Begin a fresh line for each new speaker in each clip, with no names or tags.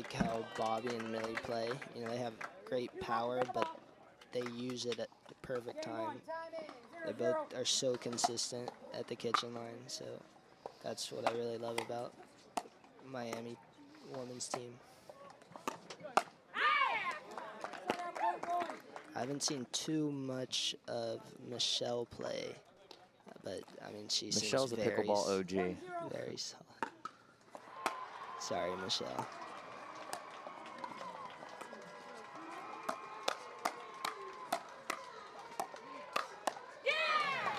like how Bobbi and Millie play. You know, they have great power, but they use it at the perfect time. They both are so consistent at the kitchen line, so that's what I really love about Miami women's team. I haven't seen too much of Michelle play, but I mean,
Michelle's a
very,
pickleball OG.
Very solid. Sorry, Michelle.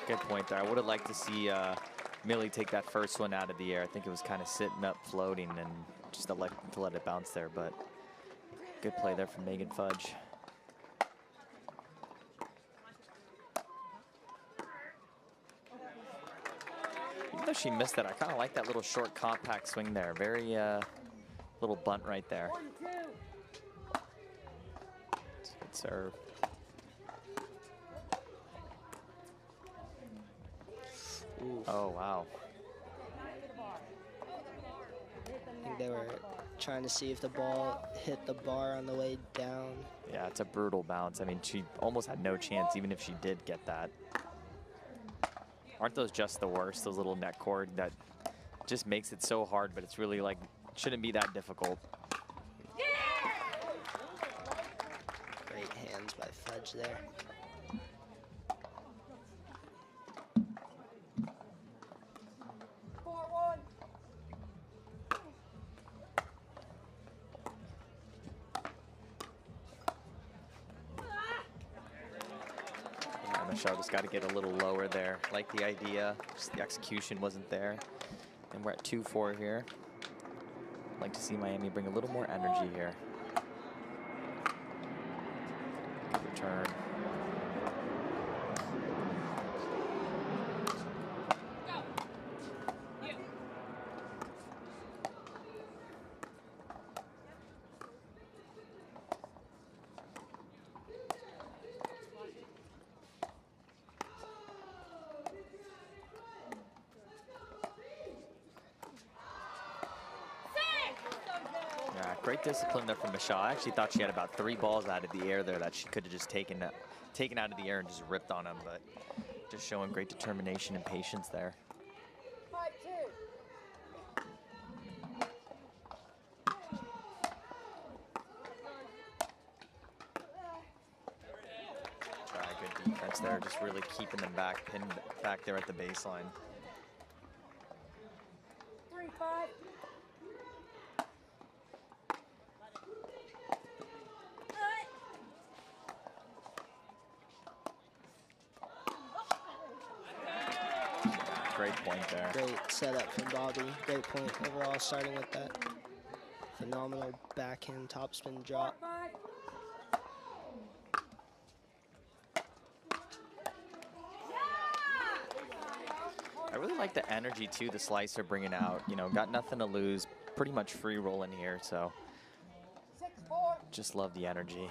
Good point there. I would have liked to see Millie take that first one out of the air. I think it was kind of sitting up, floating, and just to let it bounce there. But good play there from Megan Fudge. Even though she missed that, I kind of like that little short, compact swing there. Very little bunt right there. It's a good serve.
Ooh.
Oh, wow.
I think they were trying to see if the ball hit the bar on the way down.
Yeah, it's a brutal bounce. I mean, she almost had no chance, even if she did get that. Aren't those just the worst, those little net cord that just makes it so hard, but it's really like, shouldn't be that difficult.
Great hands by Fudge there.
Michelle just got to get a little lower there. Like the idea, just the execution wasn't there. And we're at 2-4 here. I'd like to see Miami bring a little more energy here. Good return. Great discipline there from Michelle. I actually thought she had about 3 balls out of the air there that she could have just taken out of the air and just ripped on them, but just showing great determination and patience there. Good defense there, just really keeping them back, pinned back there at the baseline.
3-5.
Great point there.
Great setup from Bobbi. Great point overall, starting with that phenomenal backhand topspin drop.
I really like the energy too the slicer bringing out. You know, got nothing to lose, pretty much free rolling here, so just love the energy.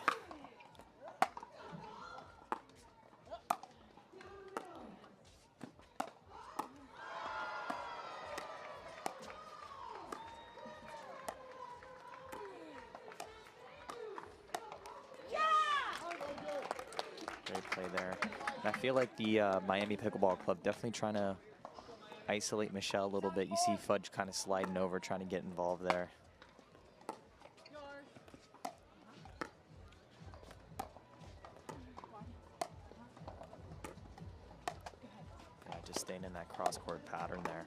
Great play there. And I feel like the Miami Pickleball Club definitely trying to isolate Michelle a little bit. You see Fudge kind of sliding over, trying to get involved there. Yeah, just staying in that cross-court pattern there.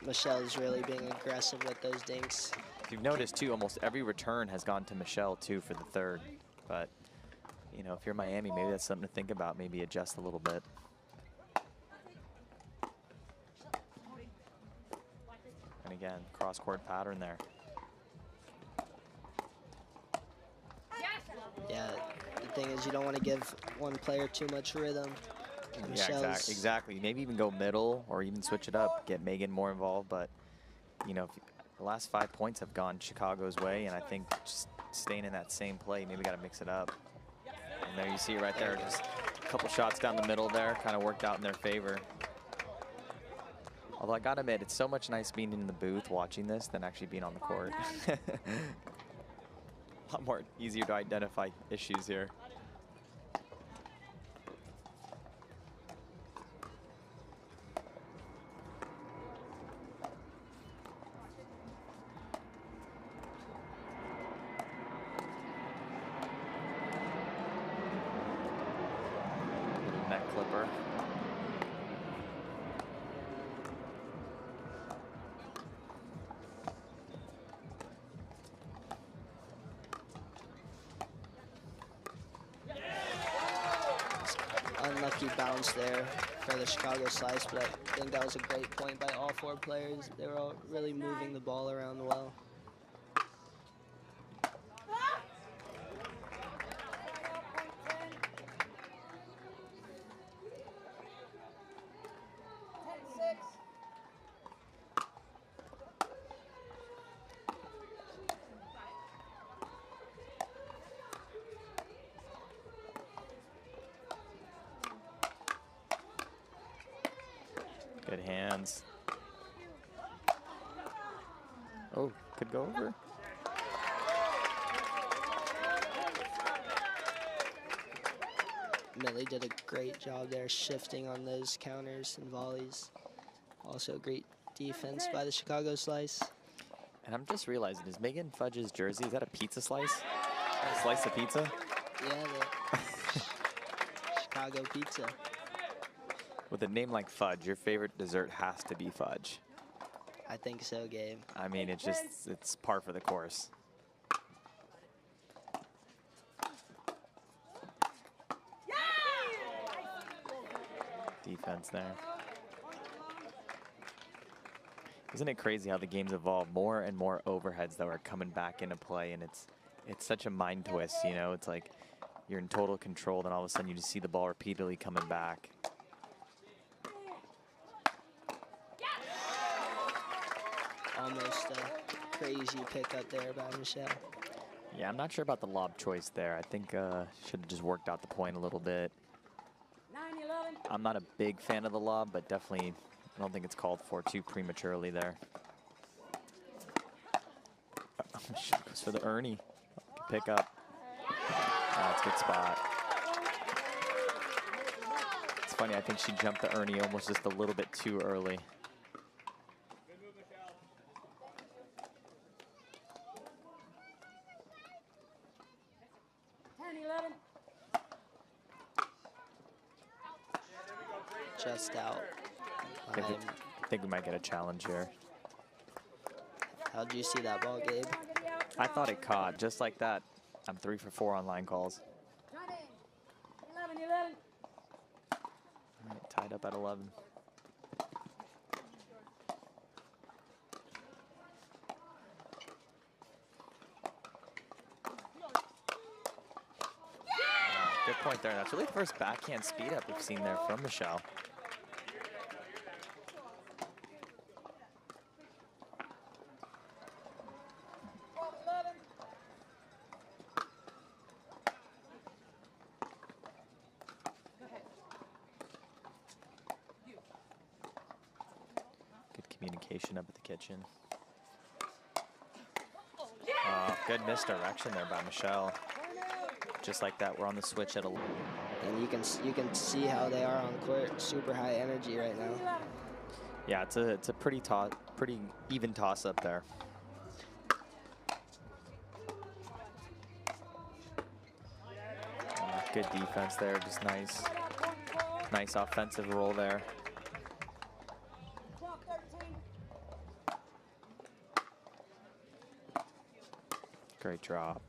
Michelle's really being aggressive with those dinks.
If you've noticed too, almost every return has gone to Michelle too for the third. But you know, if you're Miami, maybe that's something to think about. Maybe adjust a little bit. And again, cross-court pattern there.
Yeah, the thing is you don't want to give one player too much rhythm.
Yeah, exactly. Maybe even go middle or even switch it up, get Megan more involved. But, you know, the last 5 points have gone Chicago's way, and I think just staying in that same play, maybe got to mix it up. And there you see it right there, just a couple shots down the middle there, kind of worked out in their favor. Although I gotta admit, it's so much nice being in the booth watching this than actually being on the court. A lot more easier to identify issues here. Neck clipper.
Unlucky bounce there for the Chicago slice, but I think that was a great point by all 4 players. They were all really moving the ball around well.
Good hands. Oh, could go over.
Millie did a great job there shifting on those counters and volleys. Also great defense by the Chicago slice.
And I'm just realizing, is Megan Fudge's jersey, is that a pizza slice? A slice of pizza?
Yeah, the Chicago pizza.
With a name like Fudge, your favorite dessert has to be fudge.
I think so, Gabe.
I mean, it's par for the course. Defense there. Isn't it crazy how the game's evolved? More and more overheads that are coming back into play, and it's such a mind twist, you know? It's like you're in total control, then all of a sudden you just see the ball repeatedly coming back.
Almost a crazy pickup there by Michelle.
Yeah, I'm not sure about the lob choice there. I think should have just worked out the point a little bit. I'm not a big fan of the lob, but definitely I don't think it's called for too prematurely there. She goes for the Ernie. Pick up. That's a good spot. It's funny, I think she jumped the Ernie almost just a little bit too early.
Just out.
I think we might get a challenge here.
How'd you see that ball, Gabe?
I thought it caught just like that. I'm 3 for 4 on line calls.
11.
All right, tied up at 11. Good point there. That's really the first backhand speed up we've seen there from Michelle. Good communication up at the kitchen. Good misdirection there by Michelle. Just like that, we're on the switch at 11.
And you can see how they are on court. Super high energy right now.
Yeah, it's a pretty even toss up there. Good defense there, just nice offensive roll there. Great drop.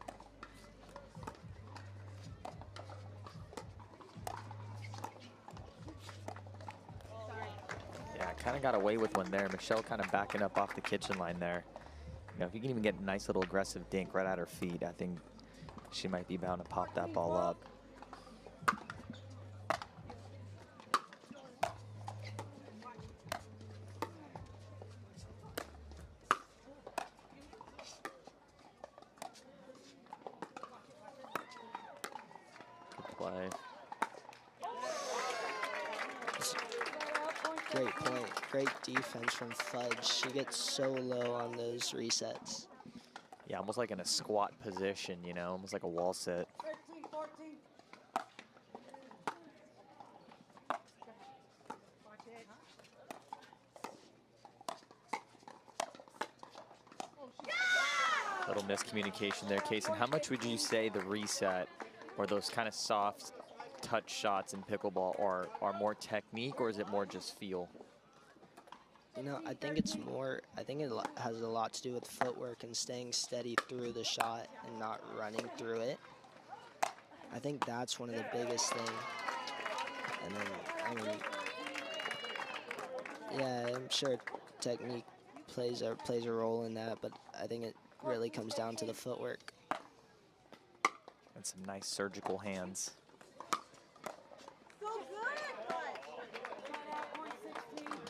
Kind of got away with one there. Michelle kind of backing up off the kitchen line there. You know, if you can even get a nice little aggressive dink right at her feet, I think she might be bound to pop that ball up. Good play.
Great point. great defense from Fudge. She gets so low on those resets.
Yeah, almost like in a squat position, you know, almost like a wall sit.
13, 14.
Little miscommunication there, Casey. How much would you say the reset or those kind of soft touch shots in pickleball are more technique, or is it more just feel?
You know, I think it's more, I think it has a lot to do with footwork and staying steady through the shot and not running through it. I think that's one of the biggest things. And then, I mean, yeah, I'm sure technique plays a role in that, but I think it really comes down to the footwork.
And some nice surgical hands.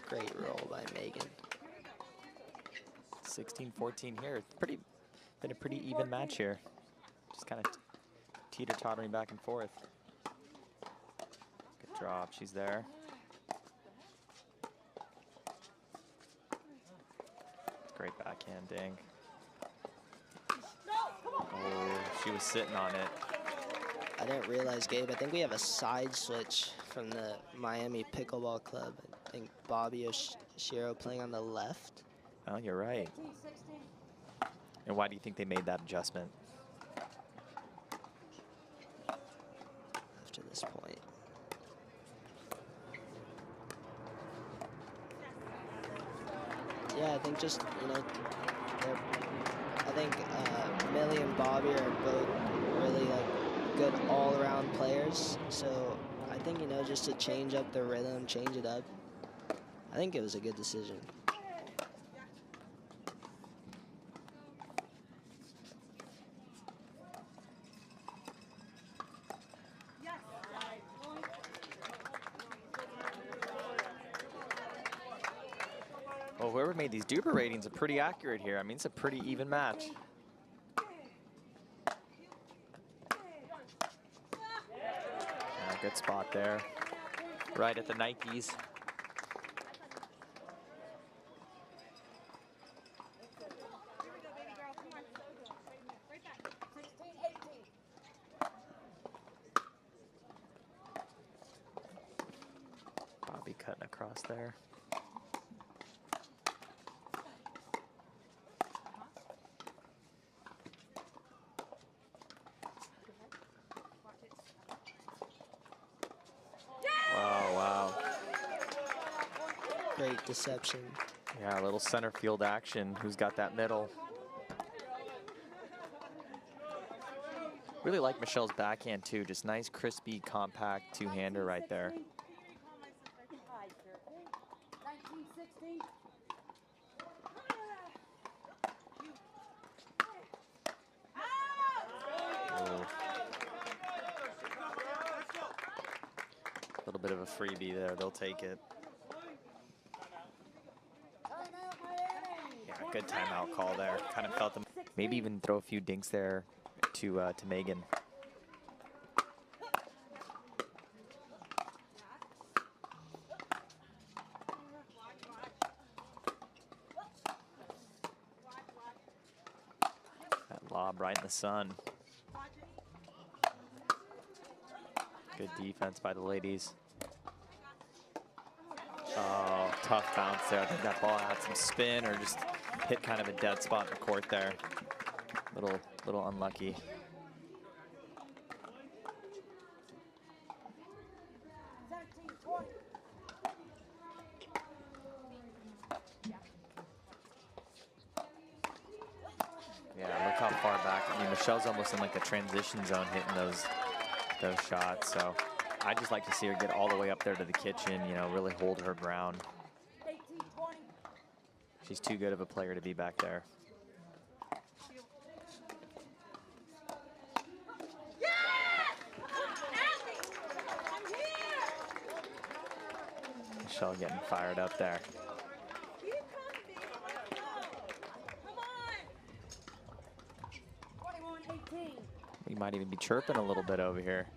Great roll by Megan.
16-14 here. Been a pretty even match here. Just kind of teeter-tottering back and forth. Good drop. She's there. Great backhand ding. Oh, she was sitting on it.
I didn't realize, Gabe. I think we have a side switch from the Miami Pickleball Club. I think Bobbi Oshiro playing on the left.
Oh, you're right. And why do you think they made that adjustment?
After this point. Yeah, I think just, you know, I think Millie and Bobbi are both really like good all-around players. So I think, you know, just to change up the rhythm, change it up, I think it was a good decision.
Well, whoever made these DUPR ratings are pretty accurate here. I mean, it's a pretty even match. Yeah, good spot there. Right at the Nikes. Bobbi cutting across there.
Great deception.
Yeah, a little center field action. Who's got that middle? Really like Michelle's backhand too. Just nice, crispy, compact two-hander right there. A little bit of a freebie there. They'll take it. Yeah, good timeout call there. Kind of felt them. Maybe even throw a few dinks there to Megan. That lob right in the sun. Good defense by the ladies. Oh, tough bounce there. I think that ball had some spin or just hit kind of a dead spot in the court there. Little unlucky. Yeah, look how far back. I mean, Michelle's almost in like the transition zone hitting those shots. So I just like to see her get all the way up there to the kitchen, you know, really hold her ground. She's too good of a player to be back there. Michelle getting fired up there. We might even be chirping a little bit over here.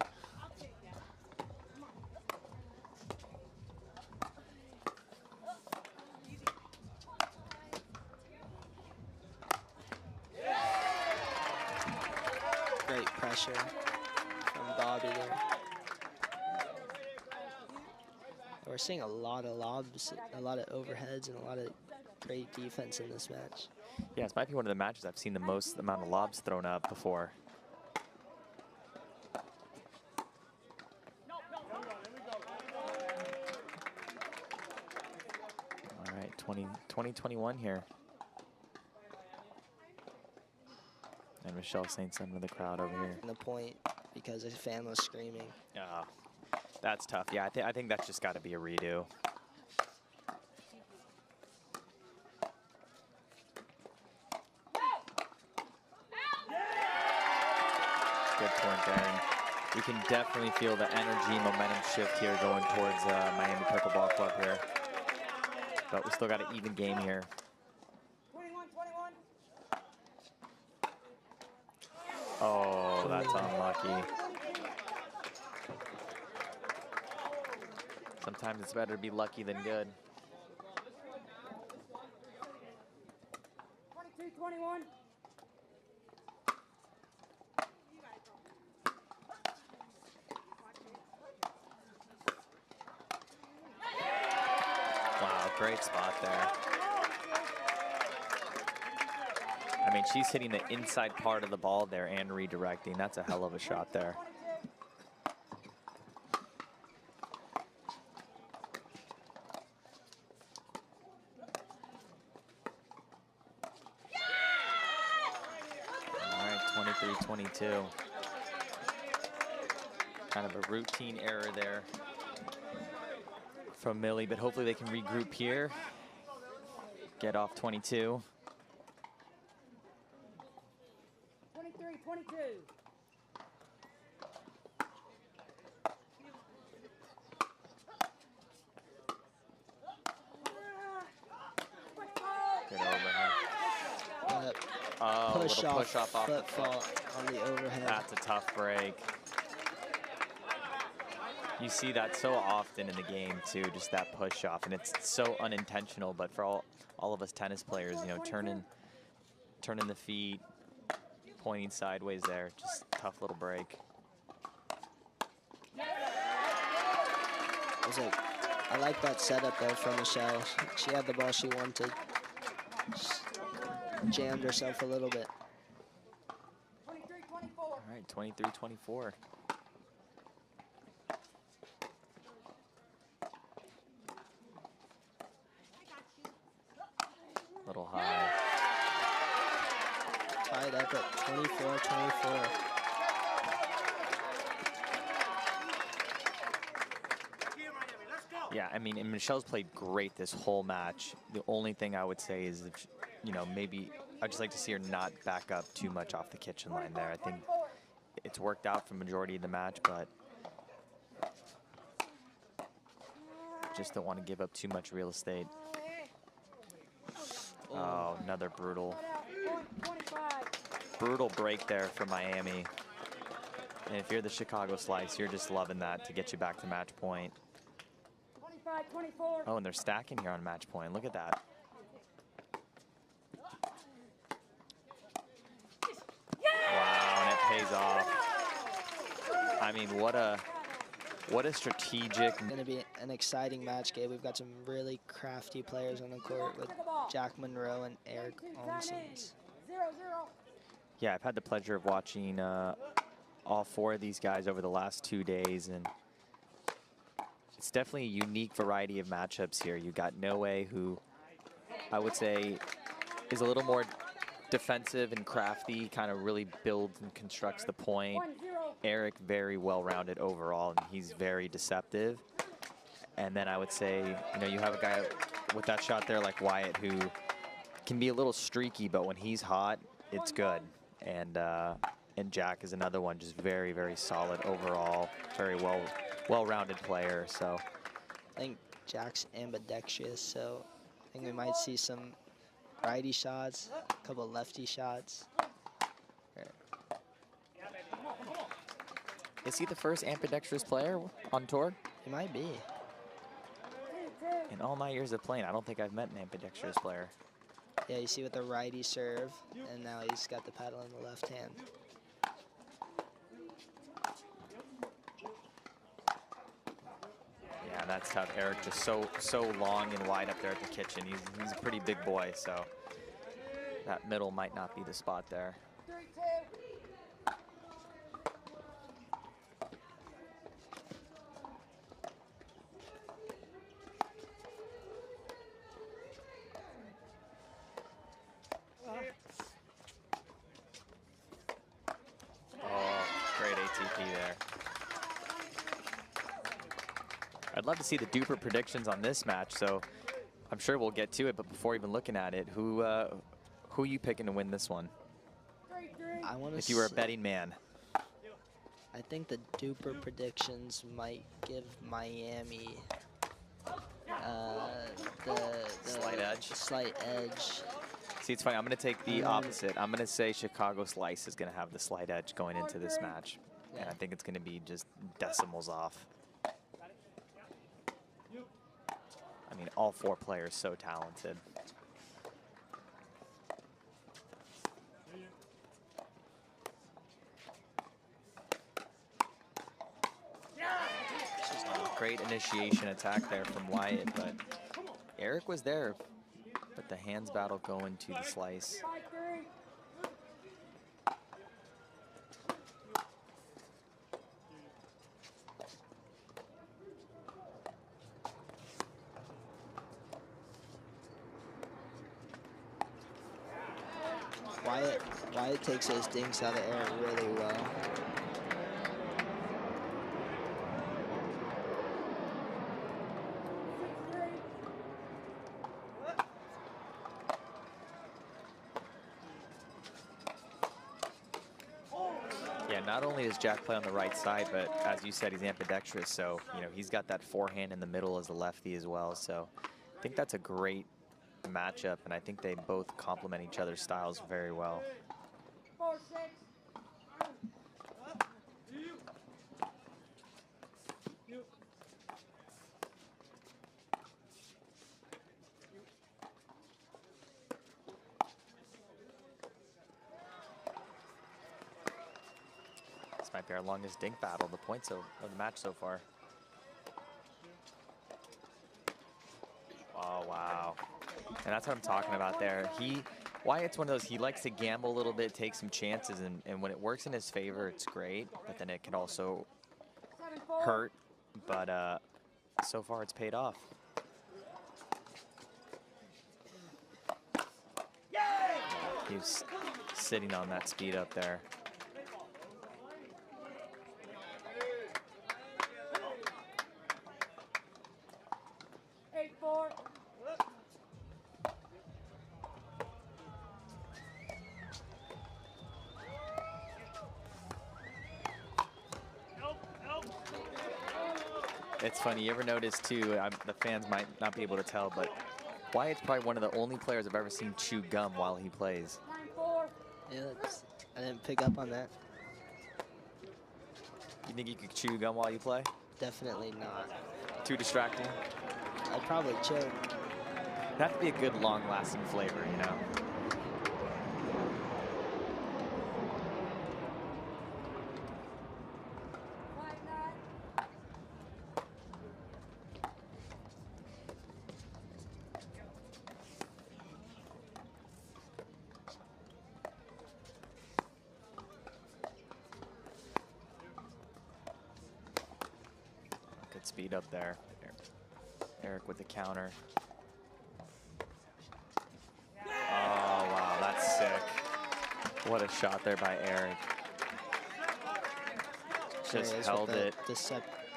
great pressure from Bobbi there. We're seeing a lot of lobs, a lot of overheads, and a lot of great defense in this match.
Yeah, this might be one of the matches I've seen the most amount of lobs thrown up before. All right, 2021 here. And Michelle saying something to the crowd over here.
The point because a fan was screaming.
Oh, that's tough. Yeah, I think that's just got to be a redo. Good point there. And you can definitely feel the energy, momentum shift here going towards Miami Pickleball Club here. But we still got an even game here.
21-21.
Oh, that's unlucky. Sometimes it's better to be lucky than good.
22-21.
Wow, great spot there. I mean, she's hitting the inside part of the ball there and redirecting. That's a hell of a shot there. All right, 23-22. Kind of a routine error there from Millie, but hopefully they can regroup here. Get off 22.
23-22.
Good overhead. Oh,
Push
little push
off
off
foot fault on the overhead.
That's a tough break. You see that so often in the game too, just that push off, and it's so unintentional. But for all of us tennis players, you know, turning the feet, pointing sideways there, just tough little break.
I like that setup though from Michelle. She had the ball she wanted. Just jammed herself a little bit.
23-24.
All right, 23-24. Little high.
Tied up at 24-24.
Yeah, I mean, and Michelle's played great this whole match. The only thing I would say is, if, you know, maybe I'd just like to see her not back up too much off the kitchen line there. I think it's worked out for the majority of the match, but just don't want to give up too much real estate. Oh, another brutal break there for Miami. And if you're the Chicago Slice, you're just loving that to get you back to match point.
25-24.
Oh, and they're stacking here on match point. Look at that. Wow, and it pays off. I mean, what a strategic.
Going to be an exciting match, Gabe. We've got some really crafty players on the court with Jack Munro and Eric Oncins.
0-0.
Yeah, I've had the pleasure of watching all four of these guys over the last 2 days, and it's definitely a unique variety of matchups here. You got Noe, who I would say is a little more defensive and crafty, kind of really builds and constructs the point.
1-0.
Eric, very well-rounded overall, and he's very deceptive. And then I would say, you know, you have a guy with that shot there like Wyatt, who can be a little streaky, but when he's hot, it's good. And Jack is another one, just very, very solid overall, very well-rounded player. So
I think Jack's ambidextrous, so I think we might see some righty shots, a couple lefty shots.
is he the first ambidextrous player on tour?
He might be.
In all my years of playing, I don't think I've met an ambidextrous player.
Yeah, you see with the righty serve, and now he's got the paddle in the left hand.
that's tough. Eric just so long and wide up there at the kitchen. He's a pretty big boy, so that middle might not be the spot there.
3-2.
Oh, great ATP there. I'd love to see the DUPR predictions on this match, so I'm sure we'll get to it, but before even looking at it, who are you picking to win this one?
3-3.
I want to.
If you were a betting man.
I think the DUPR predictions might give Miami the slight edge.
See, it's funny. I'm going to take the opposite. I'm going to say Chicago Slice is going to have the slight edge going into this match. And I think it's going to be just decimals off. I mean, all four players so talented. Just a great initiation attack there from Wyatt, but Eric was there. But the hands battle going to the slice.
5-3.
Wyatt takes those dinks out of the air really well.
Yeah, not only does Jack play on the right side, but as you said, he's ambidextrous. So, you know, he's got that forehand in the middle as a lefty as well. So I think that's a great matchup, and I think they both complement each other's styles very well.
4-6.
This might be our longest dink battle, the points of the match so far. Oh, wow. And that's what I'm talking about there. Wyatt's one of those, he likes to gamble a little bit, take some chances, and when it works in his favor, it's great, but then it can also
7-4.
hurt, but so far it's paid off. He's sitting on that speed up there. It's funny, you ever notice too, the fans might not be able to tell, but Wyatt's probably one of the only players I've ever seen chew gum while he plays.
9-4.
Yeah, I didn't pick up on that.
You think you could chew gum while you play?
Definitely not.
Too distracting?
I'd probably choke.
It'd have to be a good long-lasting flavor, you know? Speed up there. Eric with the counter. Oh, wow, that's sick. What a shot there by Eric. Just held it.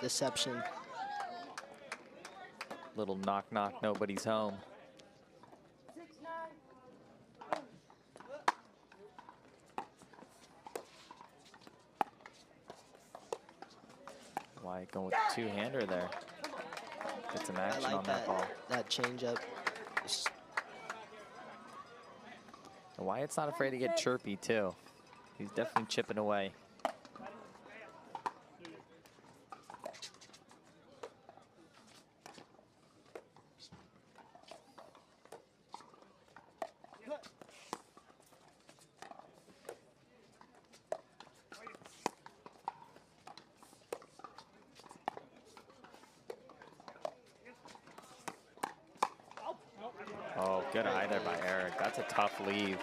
Deception.
Little knock, knock, nobody's home.
6-9.
Wyatt going with the two-hander there. Get some action on that ball.
That change-up.
Wyatt's not afraid to get chirpy, too. He's definitely chipping away. Good eye there by Eric. That's a tough leave.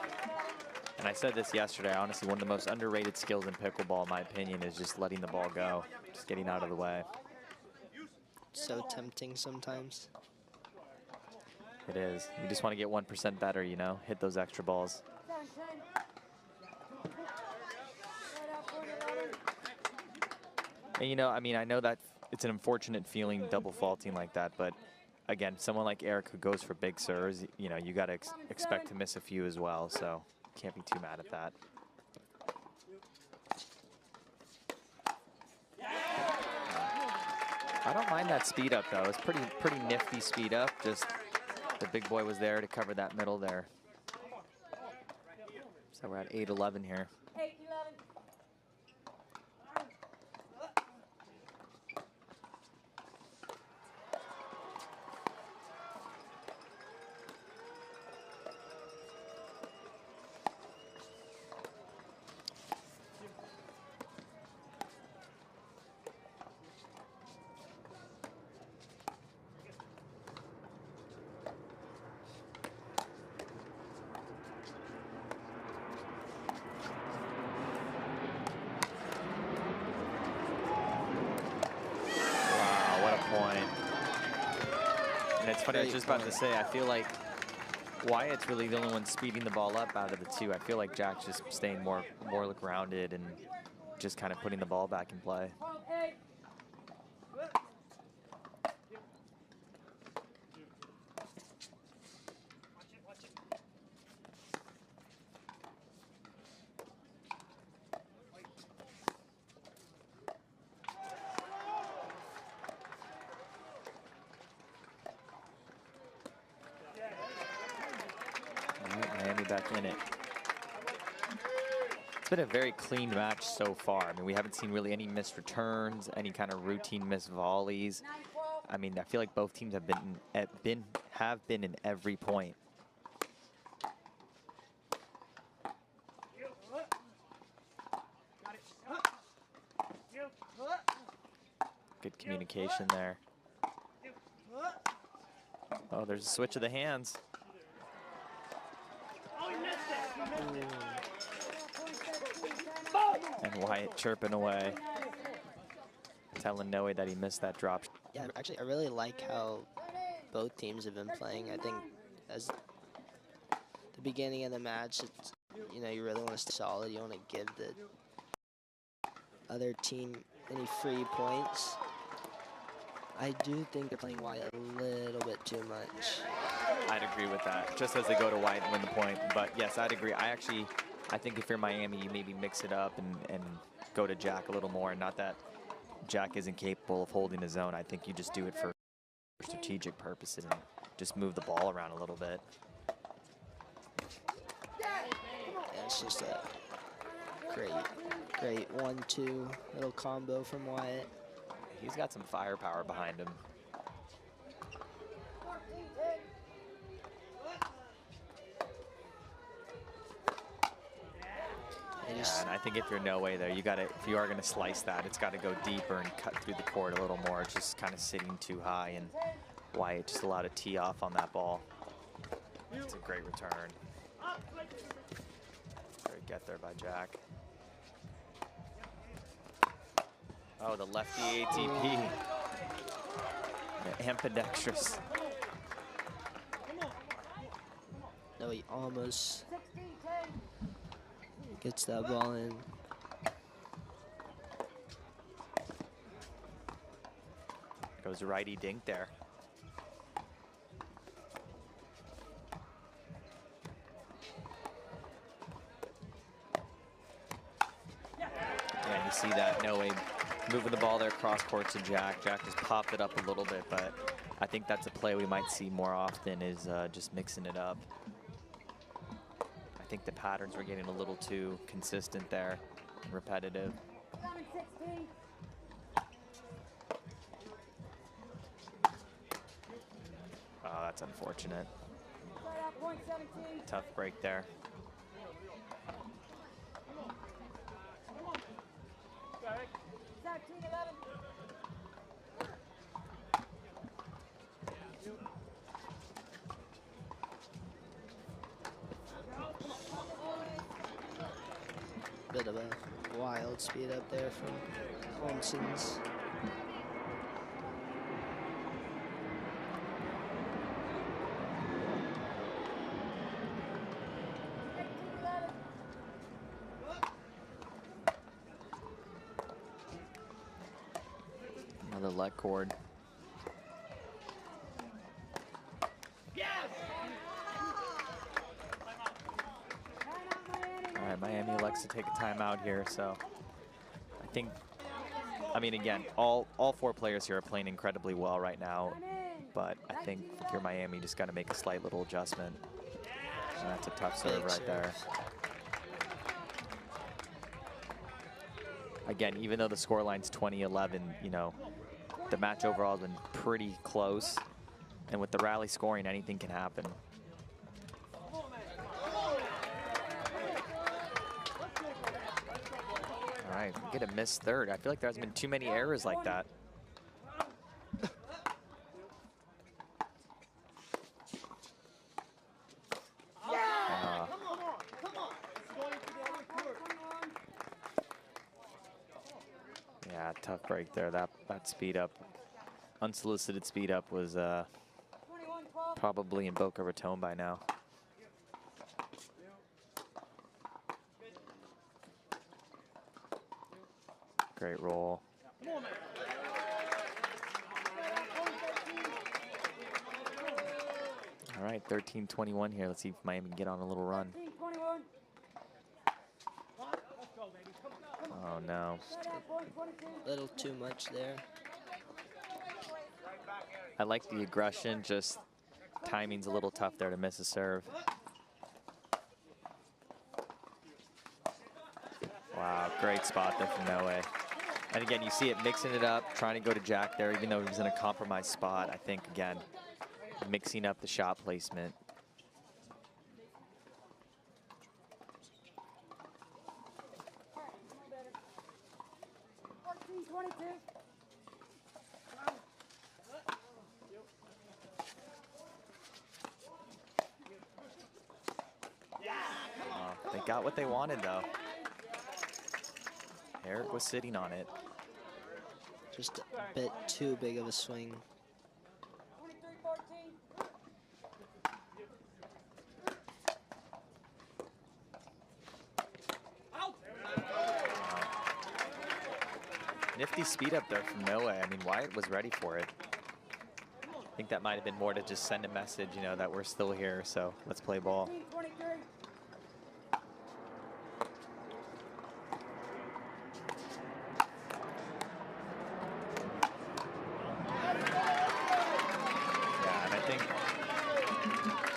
And I said this yesterday, honestly, one of the most underrated skills in pickleball, in my opinion, is just letting the ball go, just getting out of the way.
So tempting sometimes.
It is. You just want to get 1% better, you know, hit those extra balls.
7-10.
And, you know, I mean, I know that it's an unfortunate feeling double faulting like that, but again, someone like Eric who goes for big serves, you know, you got to expect to miss a few as well, so can't be too mad at that. I don't mind that speed up though. It's pretty nifty speed up. Just the big boy was there to cover that middle there. So we're at 8-11 here.
8-11.
It's funny, I was just about to say, I feel like Wyatt's really the only one speeding the ball up out of the two. I feel like Jack's just staying more grounded and just kind of putting the ball back in play.
8.
Back in it. It's been a very clean match so far. I mean, we haven't seen really any missed returns, any kind of routine missed volleys. I mean, I feel like both teams have been in every point. Good communication there. Oh, there's a switch of the hands. And Wyatt chirping away, telling Noe that he missed that drop.
Yeah, actually, I really like how both teams have been playing. I think as the beginning of the match, it's, you know, you really want to stay solid. You want to give the other team any free points. I do think they're playing Wyatt a little bit too much.
I'd agree with that, just as they go to Wyatt and win the point. But yes, I'd agree. I think if you're Miami, you maybe mix it up and go to Jack a little more. Not that Jack isn't capable of holding his own. I think you just do it for strategic purposes and just move the ball around a little bit.
Yeah, it's just a great 1-2 little combo from Wyatt.
He's got some firepower behind him. Yeah, and I think if you're Noe there, you gotta, if you are gonna slice that, it's gotta go deeper and cut through the court a little more. It's just kind of sitting too high, and Wyatt just allowed a tee off on that ball. It's a great return. Great get there by Jack. Oh, the lefty ATP. Ambidextrous.
No, he almost gets that ball in.
Goes righty dink there. Yeah, you see that Noe moving the ball there cross court to Jack. Jack just popped it up a little bit, but I think that's a play we might see more often, is just mixing it up. I think the patterns were getting a little too consistent there, and repetitive. Oh, that's unfortunate. Tough break there.
Bit of a wild speed up there from Oncins.
Another let cord. All right, Miami elects to take a timeout here, so I think, I mean, again, all 4 players here are playing incredibly well right now, but I think if you're Miami, you just got to make a slight little adjustment. And that's a tough serve right there. Again, even though the scoreline's 20-11, you know, the match overall has been pretty close, and with the rally scoring, anything can happen. All right, get a missed third. I feel like there hasn't been too many errors like that. Yeah, tough break there. That speed up, unsolicited speed up was probably in Boca Raton by now. Great roll. All right, 13-21 here. Let's see if Miami can get on a little run. Oh no.
A little too much there.
I like the aggression, just timing's a little tough there to miss a serve. Wow, great spot there from Noe. And again, you see it mixing it up, trying to go to Jack there, even though he was in a compromised spot. I think, again, mixing up the shot placement. They got what they wanted, though. Eric was sitting on it.
Just a bit too big of a swing.
Nifty speed up there from Noe. I mean, Wyatt was ready for it. I think that might have been more to just send a message, you know, that we're still here, so let's play ball.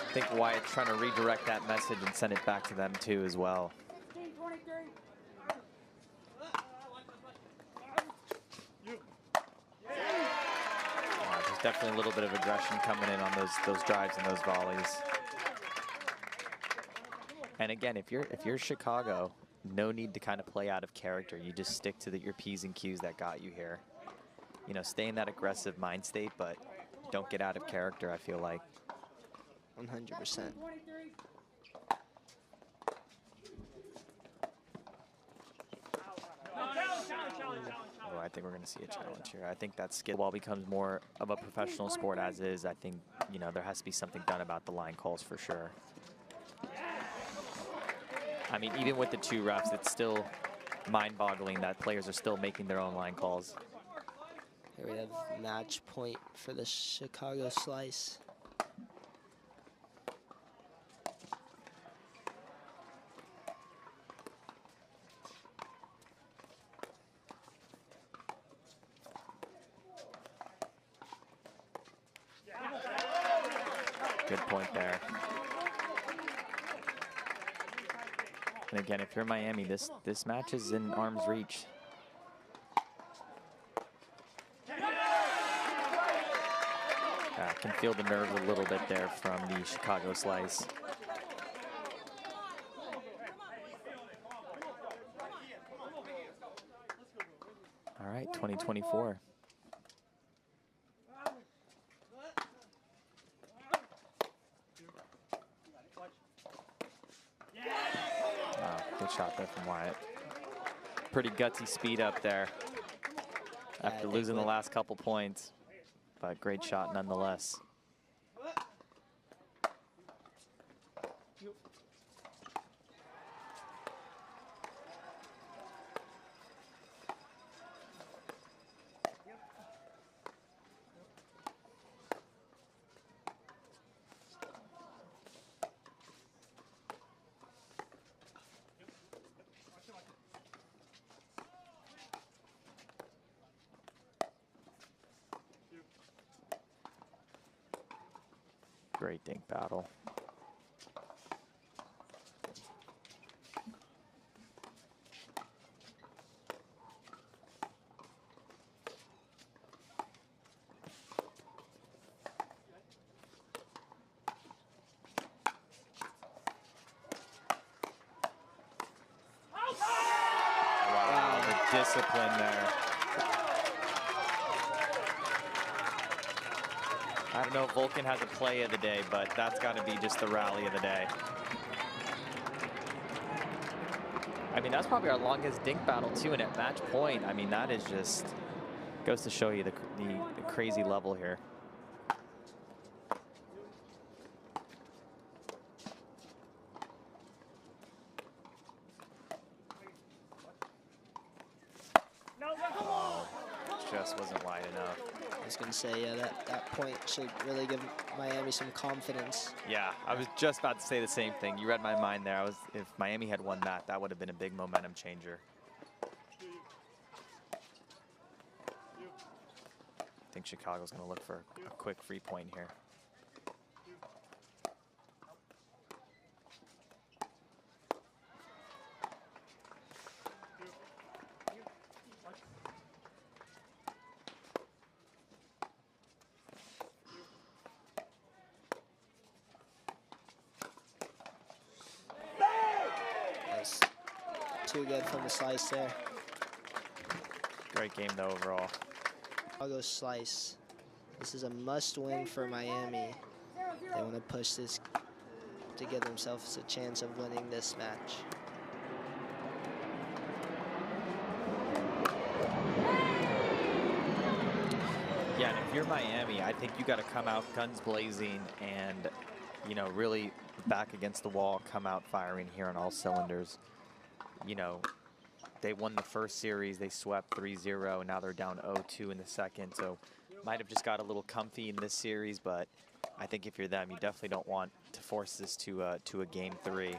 I think Wyatt's trying to redirect that message and send it back to them too as well. There's definitely a little bit of aggression coming in on those drives and those volleys. And again, if you're Chicago, no need to kind of play out of character. You just stick to your P's and Q's that got you here. You know, stay in that aggressive mind state, but don't get out of character, I feel like.
100%.
Oh, I think we're going to see a challenge here. I think that skill becomes more of a professional sport as is. I think, you know, there has to be something done about the line calls for sure. I mean, even with the 2 refs, it's still mind-boggling that players are still making their own line calls.
Here we have match point for the Chicago slice.
Good point there. And again, if you're Miami, this match is in arm's reach. I can feel the nerves a little bit there from the Chicago slice. All right, 2024. Good shot there from Wyatt. pretty gutsy speed up there after losing the last couple points, but great shot nonetheless. Great dink battle. Wow, the discipline there. I don't know if Vulcan has a play of the day, but that's got to be just the rally of the day. I mean, that's probably our longest dink battle too, and at match point, I mean, that is just goes to show you the crazy level here. Just wasn't wide enough.
I was going to say, yeah, that point should really give Miami some confidence.
Yeah, I was just about to say the same thing. You read my mind there. If Miami had won that, that would have been a big momentum changer. I think Chicago's going to look for a quick free point here.
Too good from the slice there.
Great game though overall.
Chicago slice. This is a must-win for Miami. They want to push this to give themselves a chance of winning this match.
Yeah, and if you're Miami, I think you got to come out guns blazing and, you know, really back against the wall, come out firing here on all cylinders. You know, they won the first series, they swept 3-0, and now they're down 0-2 in the second, so might have just got a little comfy in this series, but I think if you're them, you definitely don't want to force this to a game 3.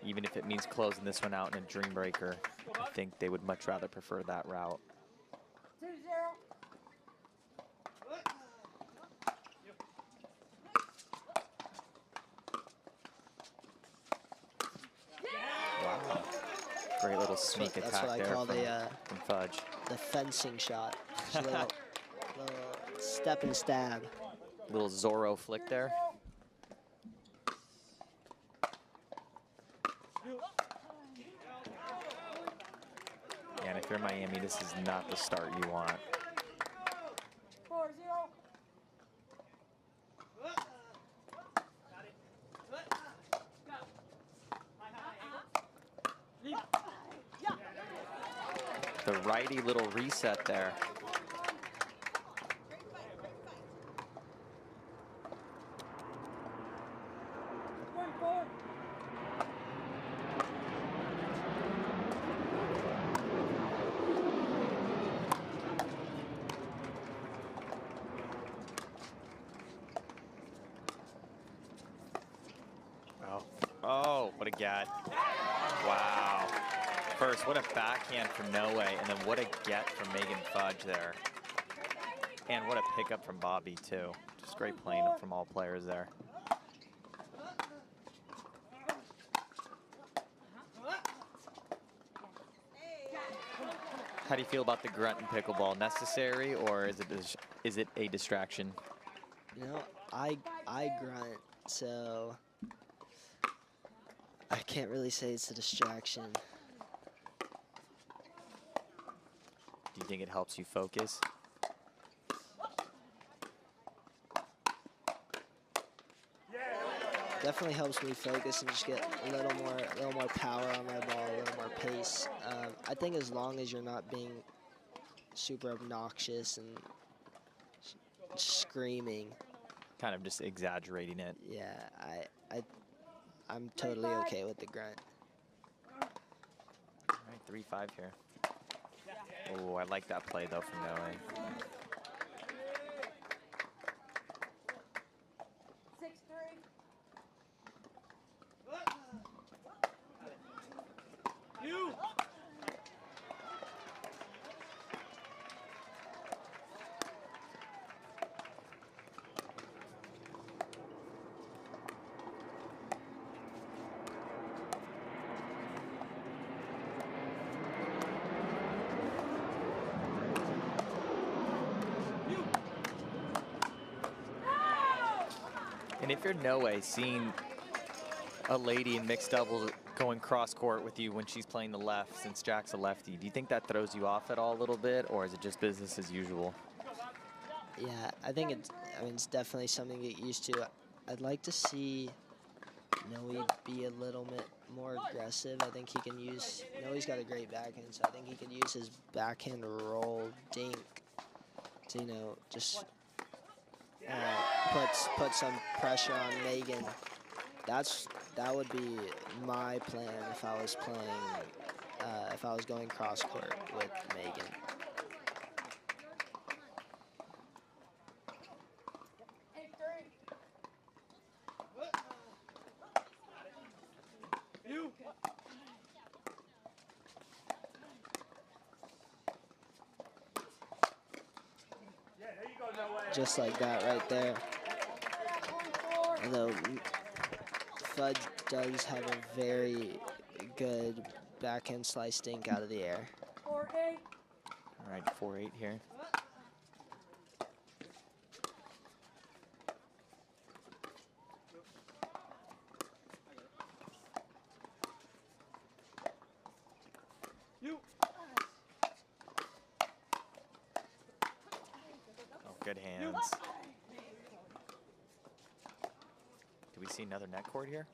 Even if it means closing this one out in a dream breaker, I think they would much rather prefer that route.
2-0.
Wow. Great little sneak
That's
attack
what I
there
call
from Fudge.
the fencing shot. Just a little step and stab.
Little Zorro flick there. And if you're Miami, this is not the start you want.
4-0.
The righty little reset there. Oh, what a get. Wow. First, what a backhand from Noe, and then what a get from Megan Fudge there. And what a pickup from Bobbi, too. Just great playing from all players there. How do you feel about the grunt in pickleball? Necessary, or is it a distraction?
You know, I grunt, so I can't really say it's a distraction.
Do you think it helps you focus?
definitely helps me focus and just get a little more power on my ball, a little more pace. I think as long as you're not being super obnoxious and screaming,
kind of just exaggerating it.
Yeah, I'm totally okay with the grunt.
All right, 3-5 here. Oh, I like that play though from Noe.
6-3.
You.
And if you're Noe, seeing a lady in mixed doubles going cross court with you when she's playing the left, since Jack's a lefty, do you think that throws you off at all a little bit, or is it just business as usual?
Yeah, I think it's definitely something to get used to. I'd like to see Noe be a little bit more aggressive. I think he can use, Noe's got a great backhand, so I think he could use his backhand roll dink to, you know, just put some pressure on Megan. That would be my plan if I was playing, if I was going cross court with Megan. Just like that right there. Although Fudge does have a very good backhand slice dink out of the air.
4-8.
All right, 4-8 here. Good hands. Do we see another net cord here?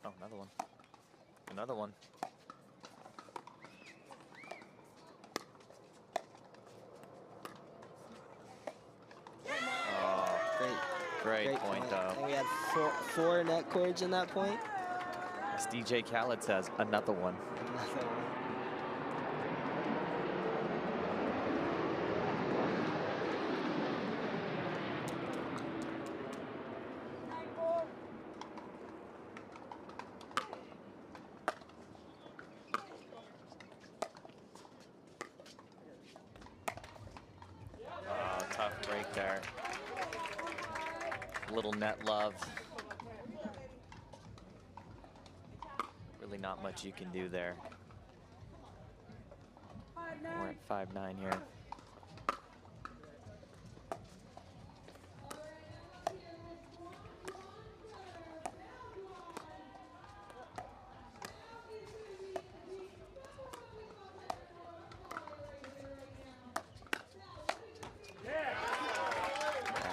Oh, another one. Another one. Oh, great point, though.
And we had four net cords in that point.
As DJ Khaled says, another one.
Another one.
Tough break there. Little net love. Really not much you can do there. We're at 5-9 here.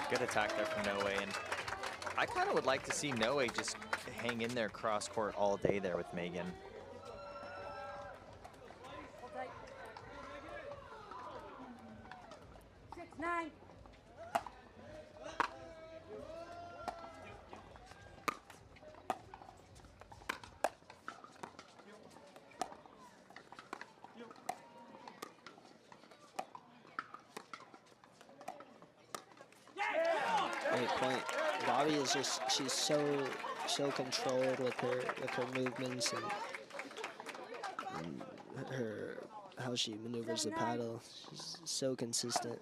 Good attack there from Noe, and I kind of would like to see Noe just hang in there cross court all day there with Megan.
Hold tight. 6-9.
Great point. Bobbi is just, she's so controlled with her movements and her how she maneuvers the paddle. She's so consistent.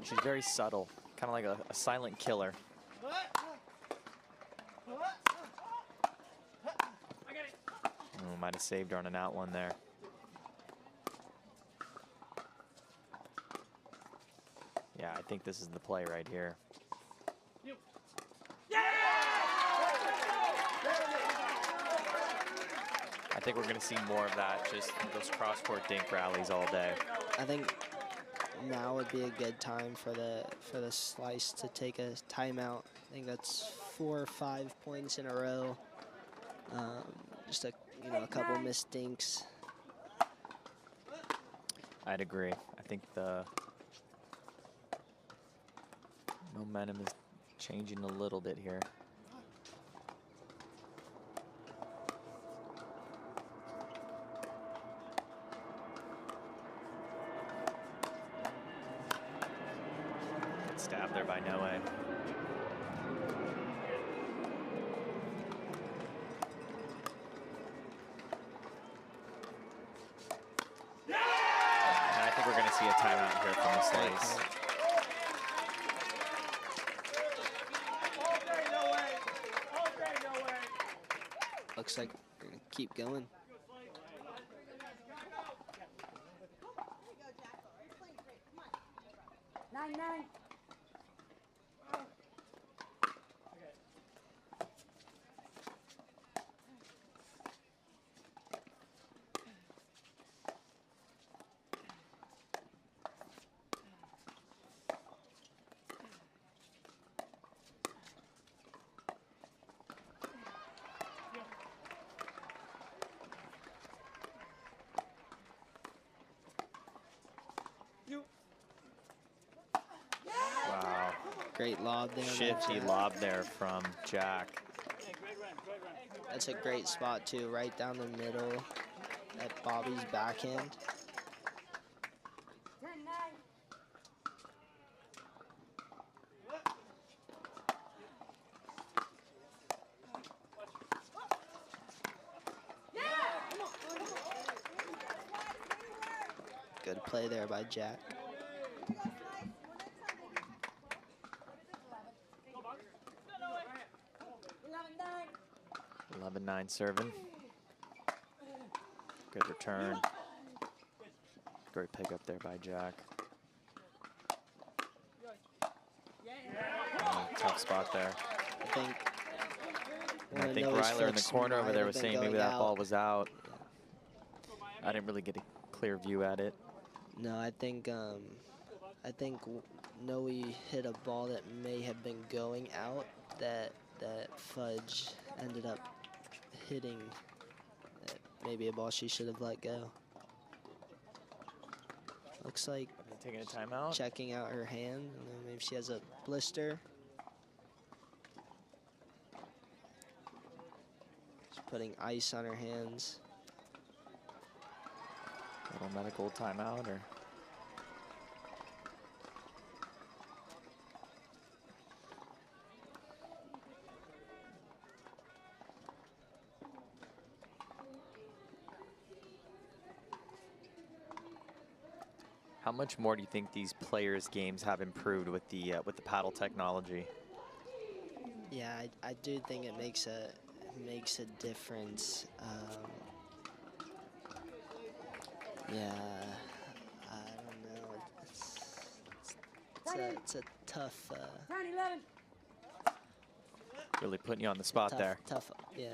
She's very subtle, kind of like a silent killer. Oh, might have saved her on an out one there. Yeah, I think this is the play right here. I I think we're going to see more of that, just those cross-court dink rallies all day.
I think now would be a good time for the Slice to take a timeout. I think that's 4 or 5 points in a row. Just a couple missed dinks.
I'd agree. I think the momentum is changing a little bit here. Good stab there by Noe. We're going to see a timeout here from the Slice.
Looks like we're going to keep going.
Nine.
Wow.
Great lob there.
Shifty lob there from Jack.
That's a great spot too, right down the middle at Bobby's backhand.
10-9.
Good play there by Jack.
11-9 serving. Good return. Great pickup there by Jack. Tough spot there.
I
think Ryler in the corner over there was saying maybe that ball was out. I didn't really get a clear view at it.
No, I think Noe hit a ball that may have been going out that Fudge ended up hitting. Maybe a ball she should have let go. Looks like
taking a timeout.
Checking out her hand. Maybe she has a blister. She's putting ice on her hands.
Little medical timeout, or how much more do you think these players' games have improved with the paddle technology?
Yeah, I do think it makes a difference. Yeah, I don't know. It's a tough.
10-11.
Really putting you on the spot there.
Tough. Yeah.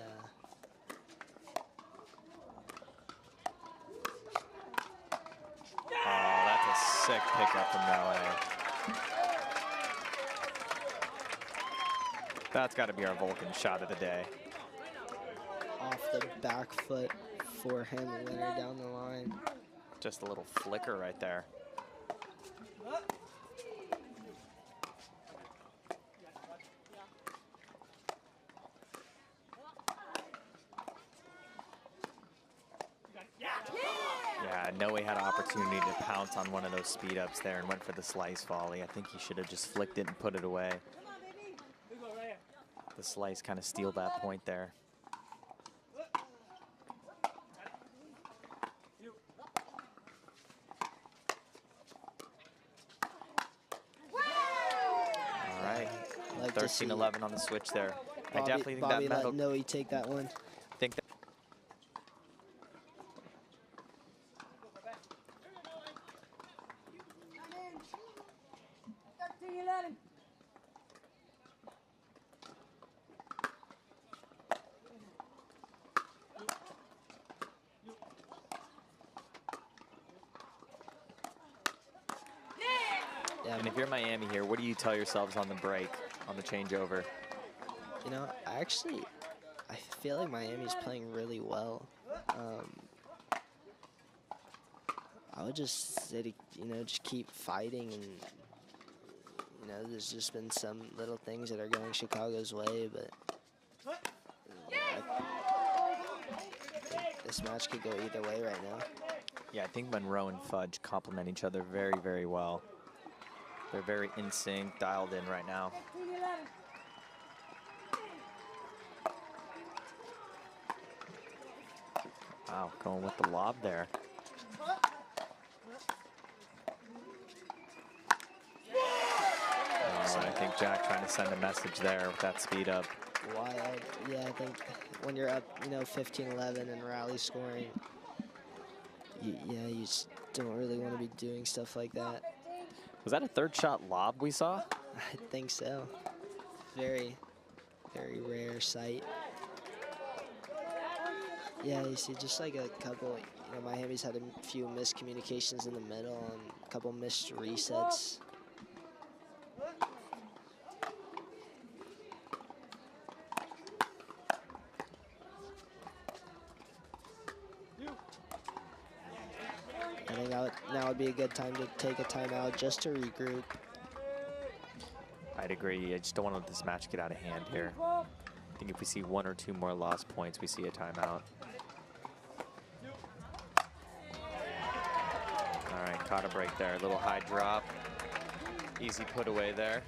Oh, that's a sick pickup from Noe. That's got to be our Vulcan shot of the day.
Off the back foot, forehand winner down the line.
Just a little flicker right there. Yeah, Noe had an opportunity to pounce on one of those speed ups there and went for the slice volley. I think he should have just flicked it and put it away. The slice kind of steal that point there. All right, 13-11 on the switch there.
Bobbi,
I definitely think
Bobbi
that
let Noe take that one.
I think that
13-11.
Yeah,
And if you're Miami here, what do you tell yourselves on the break, on the changeover?
you know, I feel like Miami's playing really well. I would just say to, you know, just keep fighting, and you know, there's just been some little things that are going Chicago's way, but I think this match could go either way right now.
Yeah, I think Munro and Fudge complement each other very, very well. They're very in sync, dialed in right now.
15-11.
Wow, going with the lob there. Oh, I think Jack trying to send a message there with that speed up.
Wyatt, yeah, I think when you're up, you know, 15-11 and rally scoring, you just don't really want to be doing stuff like that.
Was that a third shot lob we saw?
I think so. Very, very rare sight. Yeah, you see just like a couple, you know, Miami's had a few miscommunications in the middle and a couple missed resets. I think now would be a good time to take a timeout just to regroup.
I'd agree. I just don't want to let this match get out of hand here. I think if we see 1 or 2 more lost points, we see a timeout. All right, caught a break there. A little high drop. Easy put away there.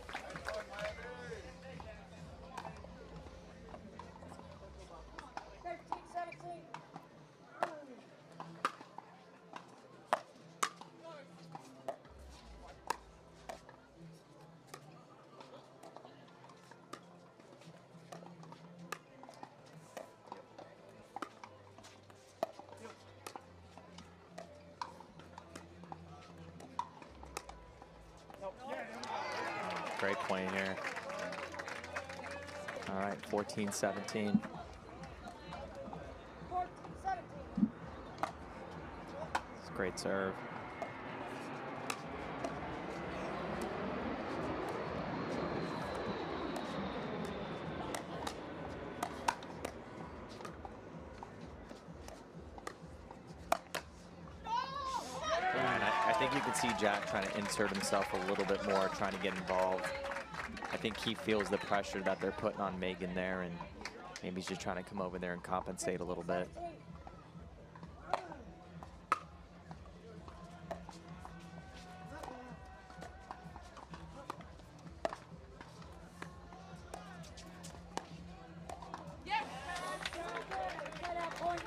Great point here. All right, 14-17.
14-17.
It's a great serve. I think you can see Jack trying to insert himself a little bit more, trying to get involved. I think he feels the pressure that they're putting on Megan there, and maybe he's just trying to come over there and compensate a little bit.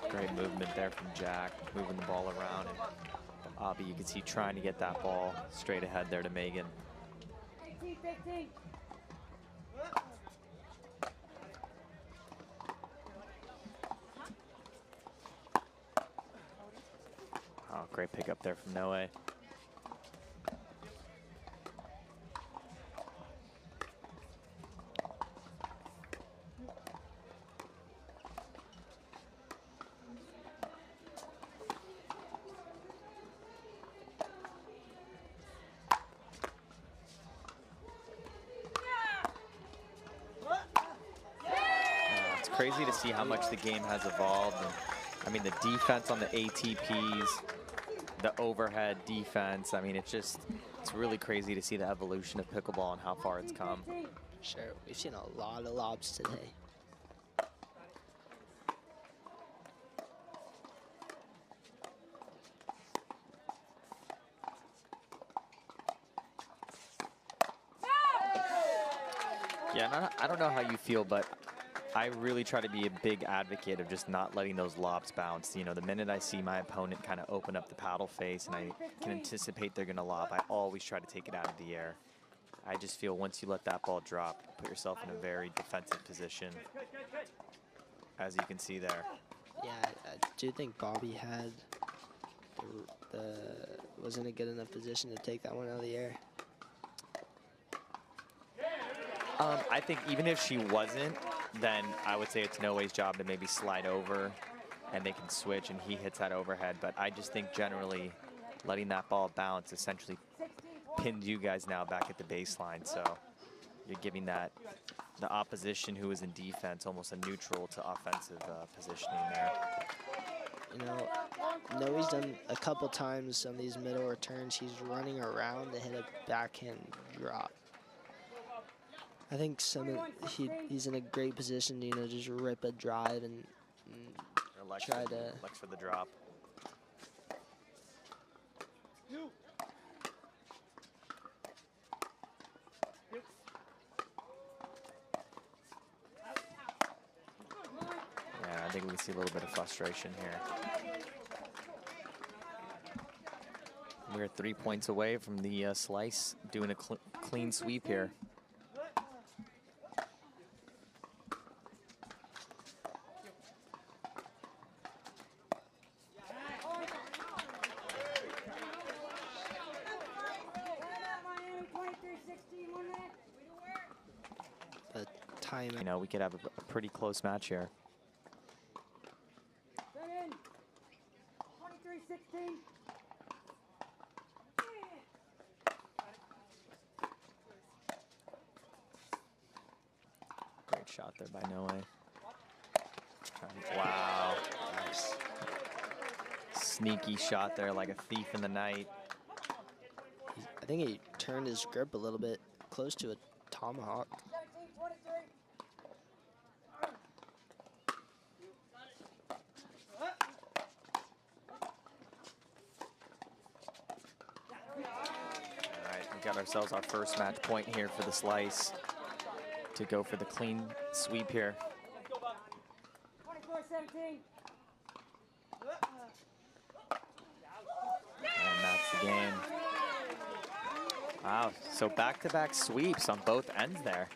Great movement there from Jack, moving the ball around. And Bobbi, you can see trying to get that ball straight ahead there to Megan.
18-15.
Oh, great pickup there from Noe. Crazy to see how much the game has evolved. And, I mean, the defense on the ATPs, the overhead defense. I mean, it's really crazy to see the evolution of pickleball and how far it's come.
Sure, we've seen a lot of lobs today.
Yeah, I don't know how you feel, but I really try to be a big advocate of just not letting those lobs bounce. You know, the minute I see my opponent kind of open up the paddle face and I can anticipate they're going to lob, I always try to take it out of the air. I just feel once you let that ball drop, you put yourself in a very defensive position, as you can see there.
Yeah, I do think Bobbi had wasn't a good enough position to take that one out of the air.
I think even if she wasn't, then I would say it's Noe's job to maybe slide over and they can switch and he hits that overhead. But I just think generally letting that ball bounce essentially pinned you guys now back at the baseline. So you're giving that the opposition who is in defense almost a neutral to offensive positioning there.
You know, Noe's done a couple times on these middle returns. He's running around to hit a backhand drop. I think he's in a great position to, you know, just rip a drive and try to
Lex for the drop. Yeah, I think we can see a little bit of frustration here. We're 3 points away from the slice, doing a clean sweep here. You know, we could have a pretty close match here.
23-16.
Great shot there by Noe. Wow.
Nice.
Sneaky shot there like a thief in the night.
I think he turned his grip a little bit close to a tomahawk.
Got ourselves our first match point here for the slice to go for the clean sweep here.
24-17.
And that's the game. Wow, so back-to-back sweeps on both ends there.